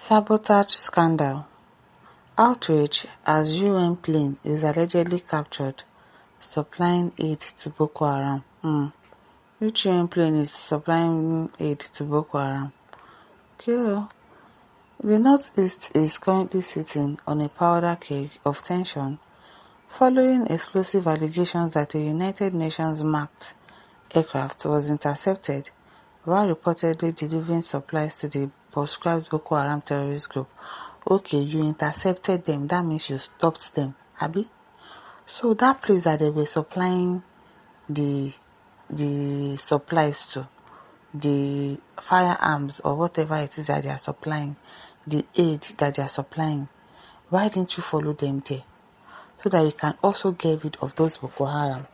Sabotage scandal. Outrage as UN plane is allegedly captured supplying aid to Boko Haram. Which UN plane is supplying aid to Boko Haram? Okay. The Northeast is currently sitting on a powder keg of tension following explosive allegations that a United Nations marked aircraft was intercepted while reportedly delivering supplies to the proscribed Boko Haram terrorist group. Okay, you intercepted them, that means you stopped them, abi? So that place that they were supplying the supplies to, the firearms or whatever it is that they are supplying, the aid that they are supplying, why didn't you follow them there? So that you can also get rid of those Boko Haram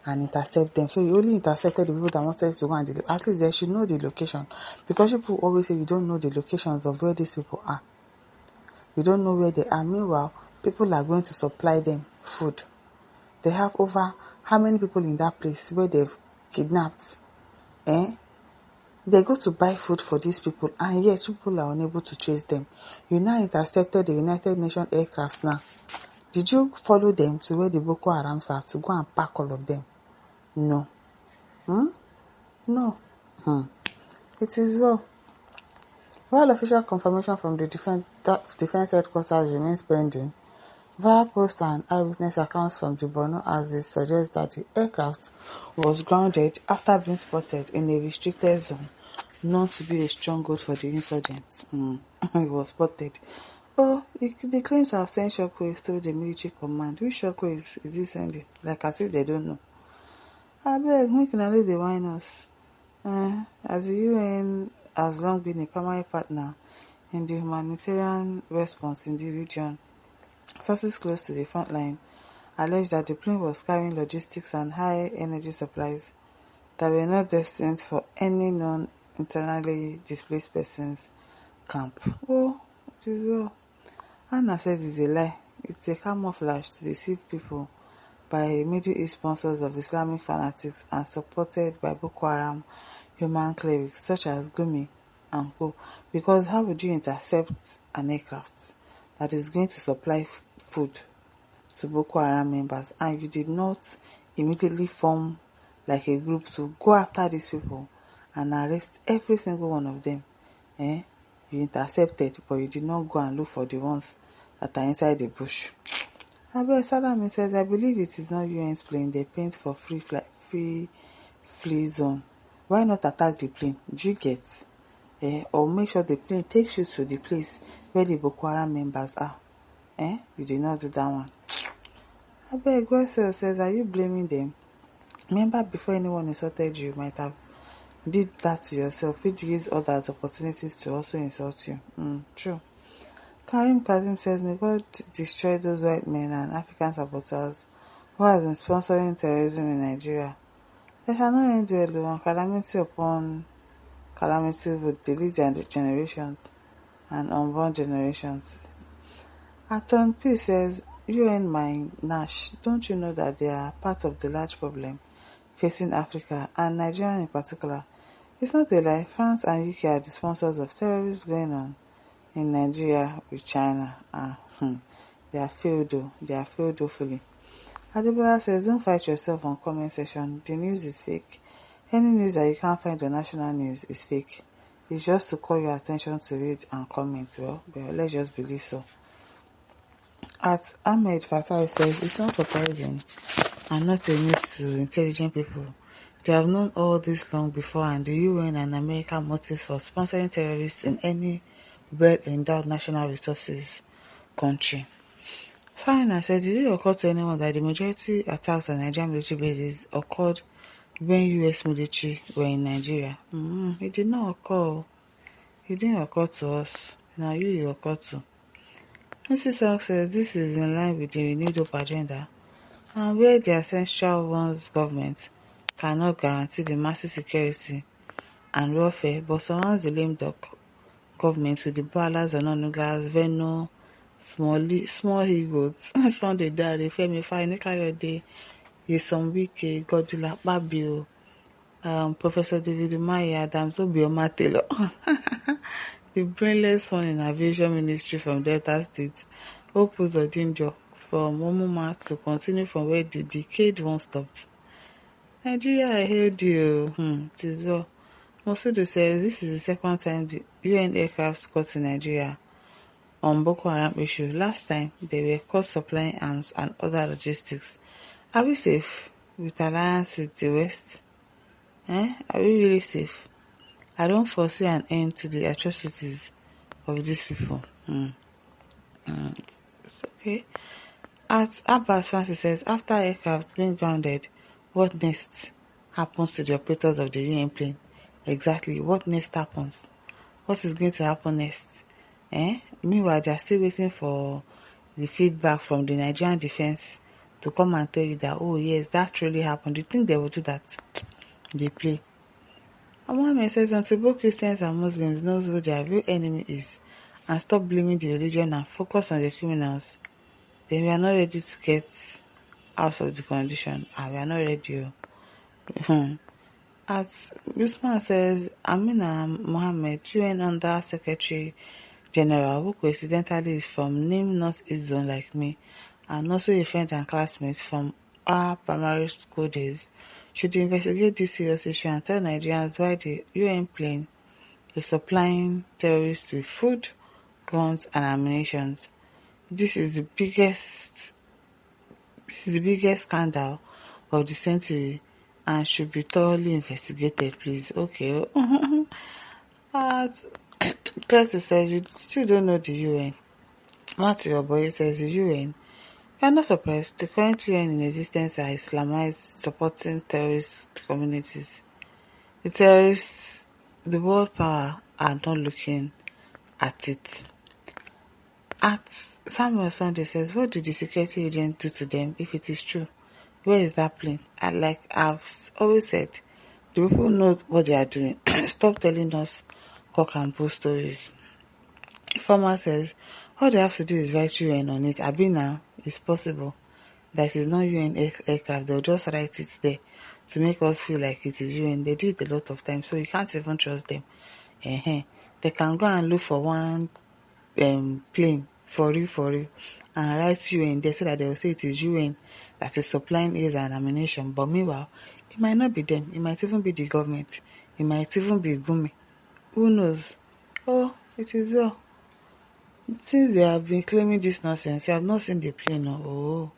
and intercept them. So you only intercepted the people that wanted to go and deliver. At least they should know the location. Because people always say you don't know the locations of where these people are. You don't know where they are. Meanwhile, people are going to supply them food. They have over how many people in that place where they've kidnapped? They go to buy food for these people, and yet people are unable to trace them. You now intercepted the United Nations aircraft now. Did you follow them to where the Boko Harams are to go and pack all of them? No. No. It is well. While official confirmation from the defense headquarters remains pending, via post and eyewitness accounts from the Borno axis suggest that the aircraft was grounded after being spotted in a restricted zone known to be a stronghold for the insurgents. It was spotted. The claims have sent shockwaves through the military command. Which shockwaves is he sending? Like as if they don't know. I beg, make una no dey whine us. As the UN has long been a primary partner in the humanitarian response in the region, sources close to the front line allege that the plane was carrying logistics and high energy supplies that were not destined for any non-internally displaced persons camp. Oh, it is well. Anna says it's a lie. It's a camouflage to deceive people by Middle East sponsors of Islamic fanatics and supported by Boko Haram human clerics such as Gumi and co. Because how would you intercept an aircraft that is going to supply food to Boko Haram members and you did not immediately form like a group to go after these people and arrest every single one of them? You intercepted, but you did not go and look for the ones that are inside the bush. Abel Salami says, I believe it is not UN's plane they paint for free flee zone. Why not attack the plane? Do you get? Or make sure the plane takes you to the place where the Boko Haram members are. You did not do that one. Abel Gwesel says, are you blaming them? Remember, before anyone insulted you, might have did that to yourself, which gives others opportunities to also insult you. True. Karim Kazim says, may God destroy those white men and African saboteurs who have been sponsoring terrorism in Nigeria. They shall not end well on calamity upon calamity would delete their generations and unborn generations. Aton P says, UN my Nash, don't you know that they are part of the large problem facing Africa and Nigeria in particular? It's not a lie. France and UK are the sponsors of terrorists going on in Nigeria with China. They are failed though. They are failed fully. Adebola says, don't fight yourself on comment section. The news is fake. Any news that you can't find on national news is fake. It's just to call your attention to it and comment. Well, but let's just believe so. At Ahmed Fatai says, it's not surprising and not a news to intelligent people. They have known all this long before, and the UN and America motives for sponsoring terrorists in any well-endowed national resources country. Farina said, did it occur to anyone that the majority attacks on Nigerian military bases occurred when US military were in Nigeria? It did not occur. It didn't occur to us. Now you occur to. Mrs. Salk says this is in line with the renewed hope agenda, and where the essential one's government cannot guarantee the massive security and welfare, but surrounds the lame duck government with the ballas or non-nugas, Veno, small egos, Sunday Dare, Femi Fine, Kayode, Yesom Wike, Godula Babio, Professor David Umaya, Adams Obioma Taylor. The brainless one in aviation ministry from Delta State, Hope Uzodinjo from Omuma to continue from where the decade one stopped. Nigeria, I heard you. It is well. Mosudu says this is the second time the UN aircraft caught in Nigeria on Boko Haram issue. Last time, they were caught supplying arms and other logistics. Are we safe with alliance with the West? Are we really safe? I don't foresee an end to the atrocities of these people. It's okay. At Abbas Francis says, after aircraft being grounded, what next happens to the operators of the UN plane? Exactly, what next happens? What is going to happen next? Meanwhile, they are still waiting for the feedback from the Nigerian defense to come and tell you that, oh yes, that truly happened. Do you think they will do that? They play. Mohammed says, until both Christians and Muslims knows who their real enemy is and stop blaming the religion and focus on the criminals, then we are not ready to get out of the condition. We are not ready. As Usman says, Amina Mohammed, UN Under Secretary General, who coincidentally is from Nim North-East Zone like me, and also a friend and classmate from our primary school days, should investigate this serious issue and tell Nigerians why the UN plane is supplying terrorists with food, guns, and ammunition. This is the biggest scandal of the century and should be thoroughly investigated, please. Okay. Person says you still don't know the UN. Matthew Oboye says the UN. I'm not surprised. The current UN in existence are Islamized, supporting terrorist communities. The terrorists, the world power, are not looking at it. At Samuel Sunday says, what did the security agent do to them if it is true? Where is that plane? And like I've always said, the people know what they are doing. Stop telling us cock and bull stories. Farmer says, all they have to do is write UN on it. Abi now, it's possible that it's not UN aircraft. They'll just write it there to make us feel like it is UN. They do it a lot of times, so you can't even trust them. They can go and look for one plane for real, and write UN there so that they will say it is UN that is supplying aid and ammunition. But meanwhile, it might not be them. It might even be the government. It might even be Gumi. Who knows? Oh, it is well. Since they have been claiming this nonsense, you have not seen the plane. Oh.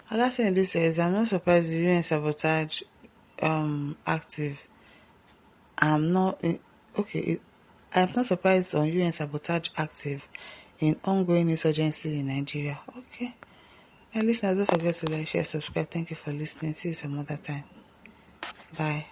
Another thing this says, I'm not surprised the UN sabotage active. I'm not surprised on UN sabotage active in ongoing insurgency in Nigeria. Okay. And listeners, don't forget to like, share, subscribe. Thank you for listening. See you some other time. Bye.